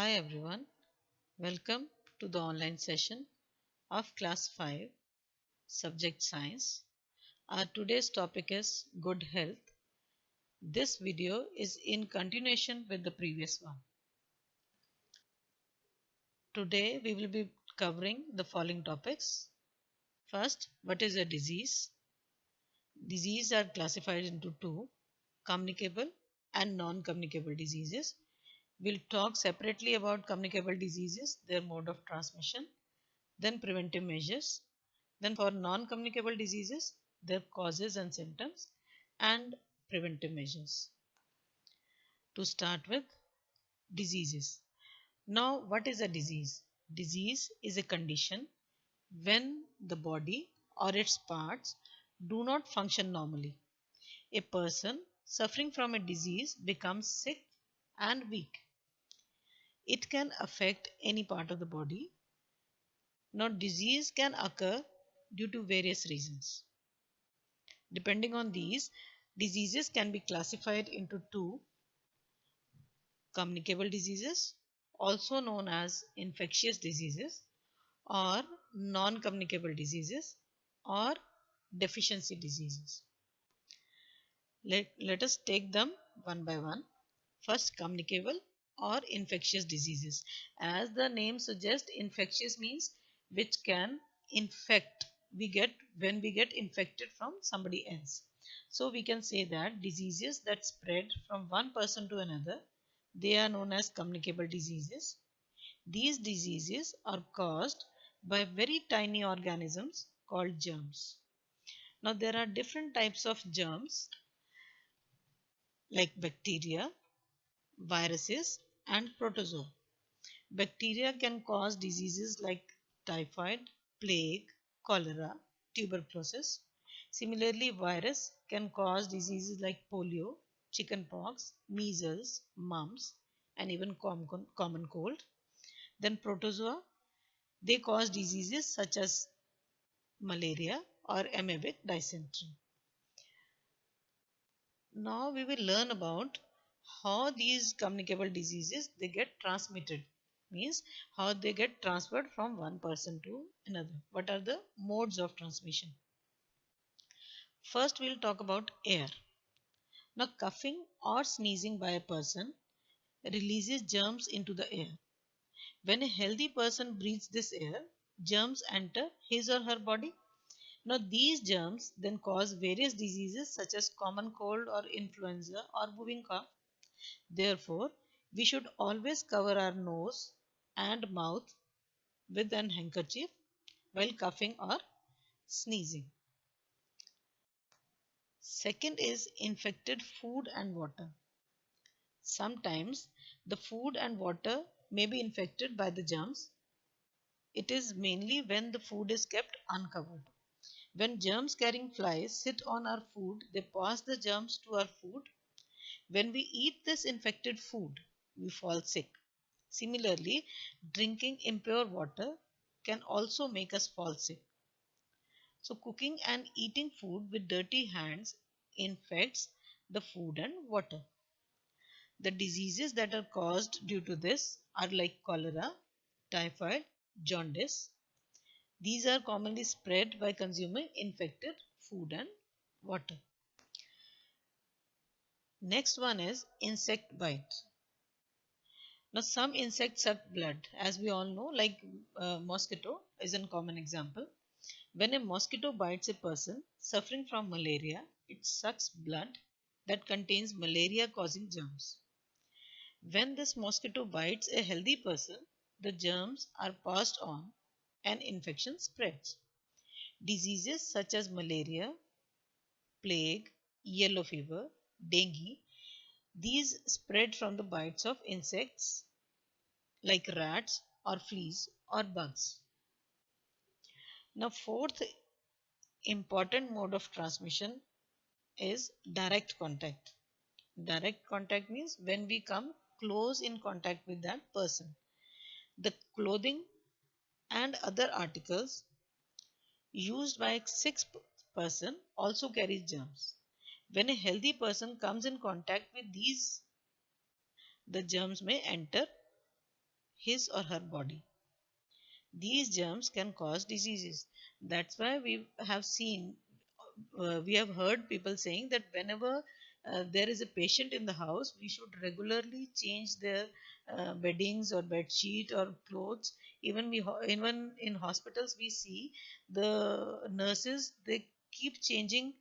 Hi everyone, welcome to the online session of class 5 subject science. Our today's topic is good health. This video is in continuation with the previous one. Today we will be covering the following topics. First, what is a disease? Diseases are classified into two, communicable and non-communicable diseases. We'll talk separately about communicable diseases, their mode of transmission, then preventive measures. Then for non-communicable diseases, their causes and symptoms and preventive measures. To start with, diseases. Now, what is a disease? Disease is a condition when the body or its parts do not function normally. A person suffering from a disease becomes sick and weak. It can affect any part of the body. Now, disease can occur due to various reasons. Depending on these, diseases can be classified into two, communicable diseases, also known as infectious diseases, or non-communicable diseases, or deficiency diseases. Let us take them one by one. First, communicable or infectious diseases. As the name suggests, infectious means which can infect. We get when we get infected from somebody else. So we can say that diseases that spread from one person to another, they are known as communicable diseases. These diseases are caused by very tiny organisms called germs. Now there are different types of germs like bacteria, viruses and protozoa. Bacteria can cause diseases like typhoid, plague, cholera, tuberculosis. Similarly, virus can cause diseases like polio, chickenpox, measles, mumps, and even common cold. Then protozoa, they cause diseases such as malaria or amoebic dysentery. Now we will learn about how these communicable diseases they get transmitted, means how they get transferred from one person to another. What are the modes of transmission? First we'll talk about air. Now coughing or sneezing by a person releases germs into the air. When a healthy person breathes this air, germs enter his or her body. Now these germs then cause various diseases such as common cold or influenza or whooping cough. Therefore, we should always cover our nose and mouth with an handkerchief while coughing or sneezing. Second is infected food and water. Sometimes the food and water may be infected by the germs. It is mainly when the food is kept uncovered. When germs carrying flies sit on our food, they pass the germs to our food. When we eat this infected food, we fall sick. Similarly, drinking impure water can also make us fall sick. So, cooking and eating food with dirty hands infects the food and water. The diseases that are caused due to this are like cholera, typhoid, jaundice. These are commonly spread by consuming infected food and water. Next one is insect bite. Now, some insects suck blood, as we all know, like mosquito is a common example. When a mosquito bites a person suffering from malaria, it sucks blood that contains malaria causing germs. When this mosquito bites a healthy person, the germs are passed on and infection spreads. Diseases such as malaria, plague, yellow fever, dengue, these spread from the bites of insects like rats or fleas or bugs. Now, fourth important mode of transmission is direct contact. Direct contact means when we come close in contact with that person. The clothing and other articles used by a sick person also carries germs. When a healthy person comes in contact with these, the germs may enter his or her body. These germs can cause diseases. That's why we have heard people saying that whenever there is a patient in the house, we should regularly change their beddings or bed sheet or clothes. Even in hospitals, we see the nurses, they keep changing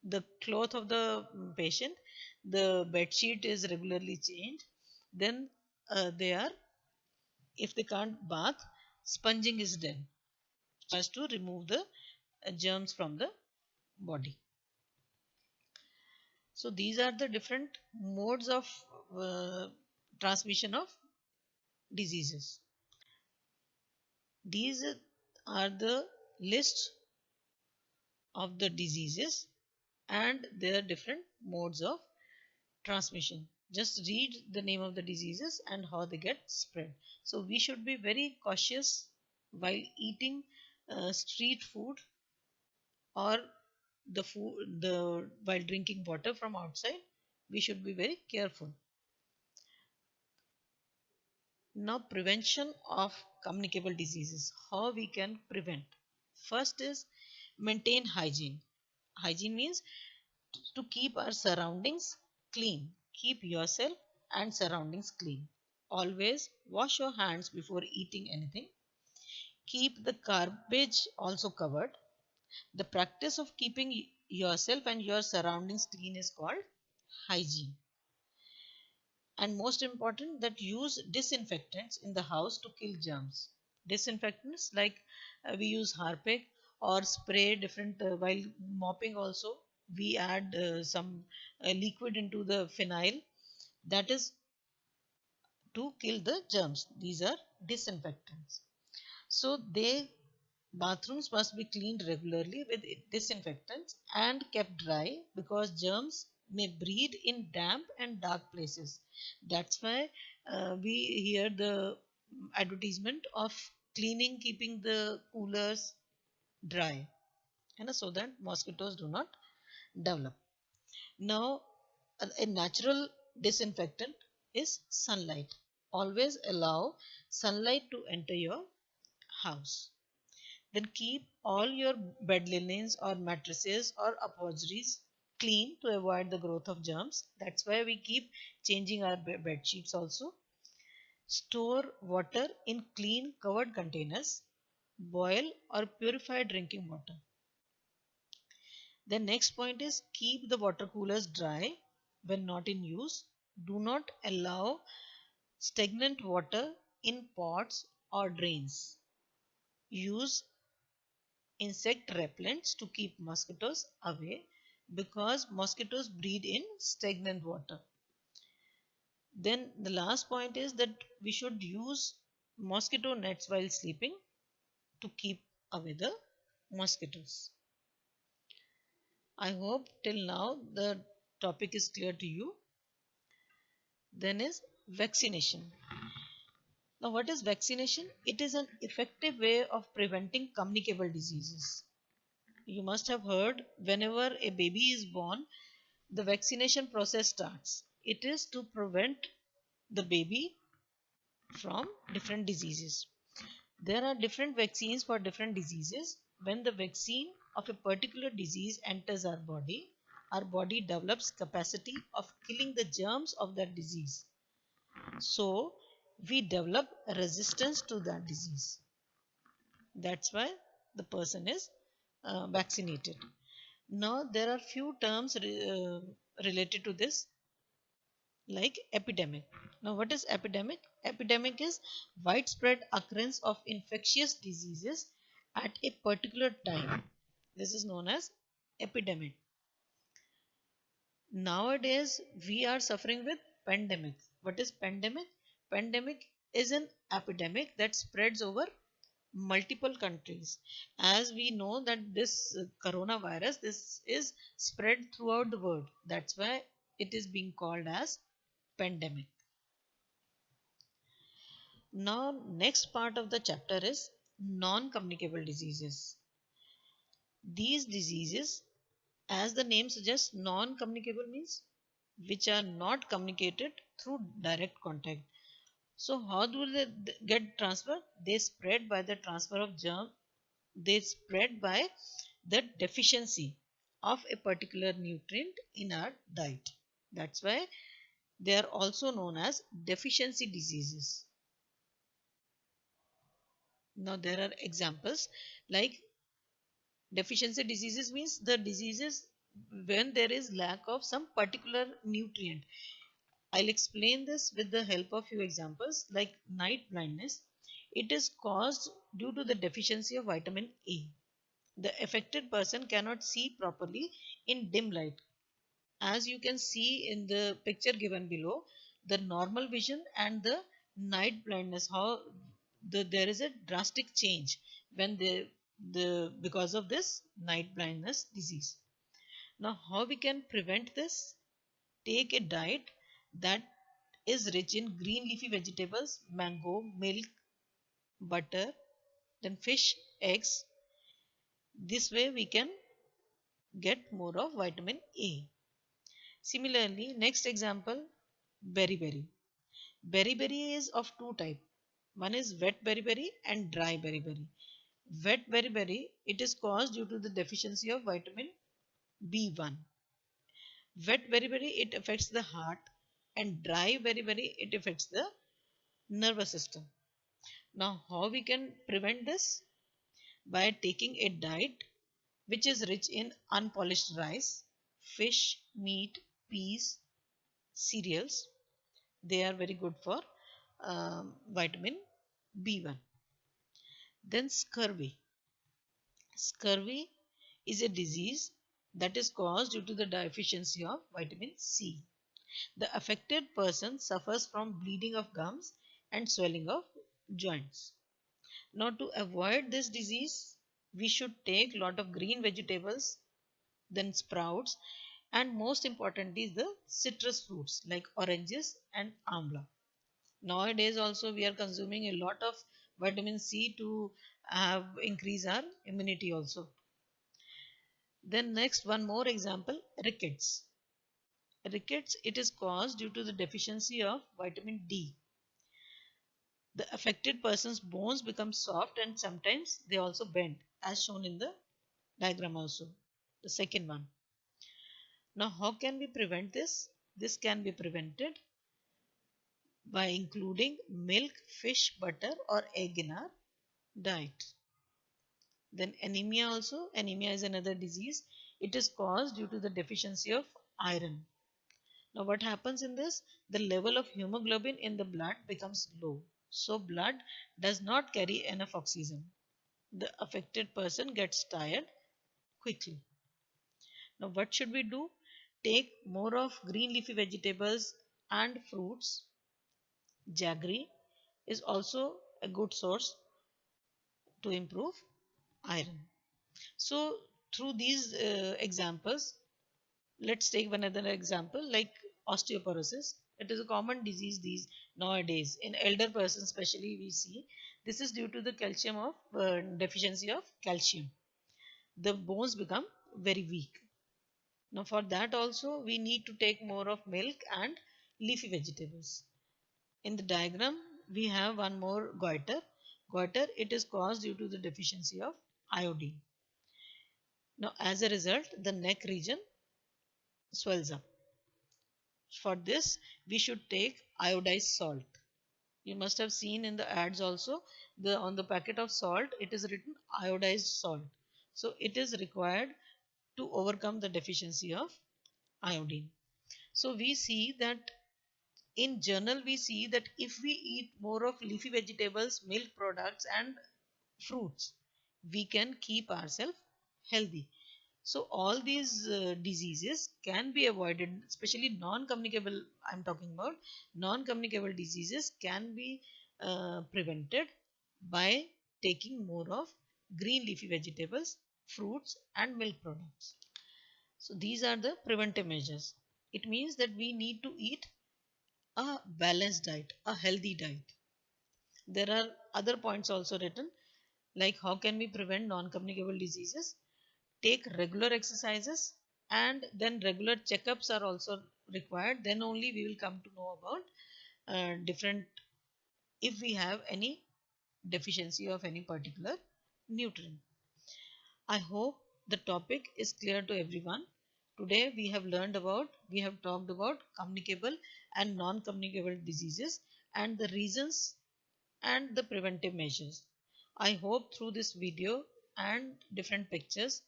the cloth of the patient. The bed sheet is regularly changed. Then they are, if they can't bath, sponging is done just to remove the germs from the body. So these are the different modes of uh, transmission of diseases. These are the list of the diseases and their different modes of transmission. Just read the name of the diseases and how they get spread. So we should be very cautious while eating street food or the while drinking water from outside. We should be very careful. Now, prevention of communicable diseases. How we can prevent? First is maintain hygiene. Hygiene means to keep our surroundings clean. Keep yourself and surroundings clean. Always wash your hands before eating anything. Keep the garbage also covered. The practice of keeping yourself and your surroundings clean is called hygiene. And most important, that use disinfectants in the house to kill germs. Disinfectants like we use harpic or spray different while mopping also we add some liquid into the phenyl, that is to kill the germs. These are disinfectants. So they bathrooms must be cleaned regularly with disinfectants and kept dry because germs may breed in damp and dark places. That's why we hear the advertisement of cleaning, keeping the coolers dry, so that mosquitoes do not develop. Now, a natural disinfectant is sunlight. Always allow sunlight to enter your house. Then keep all your bed linens or mattresses or upholsteries clean to avoid the growth of germs. That's why we keep changing our bed sheets also. Store water in clean covered containers. Boil or purify drinking water. The next point is keep the water coolers dry when not in use. Do not allow stagnant water in pots or drains. Use insect repellents to keep mosquitoes away because mosquitoes breed in stagnant water. Then the last point is that we should use mosquito nets while sleeping to keep away the mosquitoes. I hope till now the topic is clear to you. Then is vaccination. Now, what is vaccination? It is an effective way of preventing communicable diseases. You must have heard whenever a baby is born, the vaccination process starts. It is to prevent the baby from different diseases. There are different vaccines for different diseases. When the vaccine of a particular disease enters our body develops capacity of killing the germs of that disease. So we develop resistance to that disease. That's why the person is vaccinated. Now there are few terms related to this, like epidemic. Now what is epidemic? Epidemic is widespread occurrence of infectious diseases at a particular time. This is known as epidemic. Nowadays we are suffering with pandemic. What is pandemic? Pandemic is an epidemic that spreads over multiple countries. As we know that this coronavirus, this is spread throughout the world. That's why it is being called as pandemic. Now next part of the chapter is non-communicable diseases. These diseases, as the name suggests, non-communicable means which are not communicated through direct contact. So how do they get transferred? They spread by the transfer of germ. They spread by the deficiency of a particular nutrient in our diet. That's why they are also known as deficiency diseases. Now there are examples like deficiency diseases means the diseases when there is lack of some particular nutrient. I'll explain this with the help of few examples like night blindness. It is caused due to the deficiency of vitamin A. The affected person cannot see properly in dim light. As you can see in the picture given below, the normal vision and the night blindness, how there is a drastic change when the because of this night blindness disease. Now, how we can prevent this? Take a diet that is rich in green leafy vegetables, mango, milk, butter, then fish, eggs. This way we can get more of vitamin A. Similarly, next example, berry. Berry is of two type. One is wet berry and dry berry. Wet berry, it is caused due to the deficiency of vitamin B1. Wet berry, it affects the heart, and dry berry, it affects the nervous system. Now, how we can prevent this? By taking a diet which is rich in unpolished rice, fish, meat, peas, cereals. They are very good for vitamin B1. Then scurvy. Scurvy is a disease that is caused due to the deficiency of vitamin C. The affected person suffers from bleeding of gums and swelling of joints. Now, to avoid this disease, we should take lot of green vegetables, then sprouts, and most importantly the citrus fruits like oranges and amla. Nowadays also we are consuming a lot of vitamin C to have increase our immunity also. Then next one more example, rickets. Rickets, it is caused due to the deficiency of vitamin D. The affected person's bones become soft and sometimes they also bend as shown in the diagram also. The second one. Now how can we prevent this? This can be prevented by including milk, fish, butter or egg in our diet. Then anemia also. Anemia is another disease. It is caused due to the deficiency of iron. Now what happens in this? The level of hemoglobin in the blood becomes low. So blood does not carry enough oxygen. The affected person gets tired quickly. Now what should we do? Take more of green leafy vegetables and fruits. Jaggery is also a good source to improve iron. So through these examples, let's take one other example like osteoporosis. It is a common disease these nowadays in elder persons, especially we see this is due to the calcium of deficiency of calcium. The bones become very weak. Now for that also we need to take more of milk and leafy vegetables. In the diagram we have one more goiter. Goiter, it is caused due to the deficiency of iodine. Now as a result the neck region swells up. For this we should take iodized salt. You must have seen in the ads also, the on the packet of salt it is written iodized salt. So it is required to overcome the deficiency of iodine. So we see that in general we see that if we eat more of leafy vegetables, milk products and fruits, we can keep ourselves healthy. So all these diseases can be avoided, especially non-communicable. I'm talking about non-communicable diseases can be prevented by taking more of green leafy vegetables, fruits, and milk products. So these are the preventive measures. It means that we need to eat a balanced diet, a healthy diet. There are other points also written like how can we prevent non-communicable diseases? Take regular exercises and then regular checkups are also required. Then only we will come to know about different if we have any deficiency of any particular nutrient. I hope the topic is clear to everyone. Today we have talked about communicable and non-communicable diseases and the reasons and the preventive measures. I hope through this video and different pictures,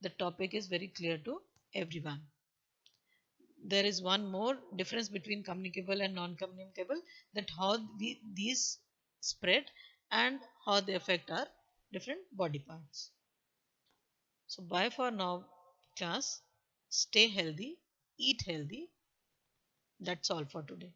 the topic is very clear to everyone. There is one more difference between communicable and non-communicable, that how these spread and how they affect our different body parts. So bye for now, class. Stay healthy, eat healthy. That's all for today.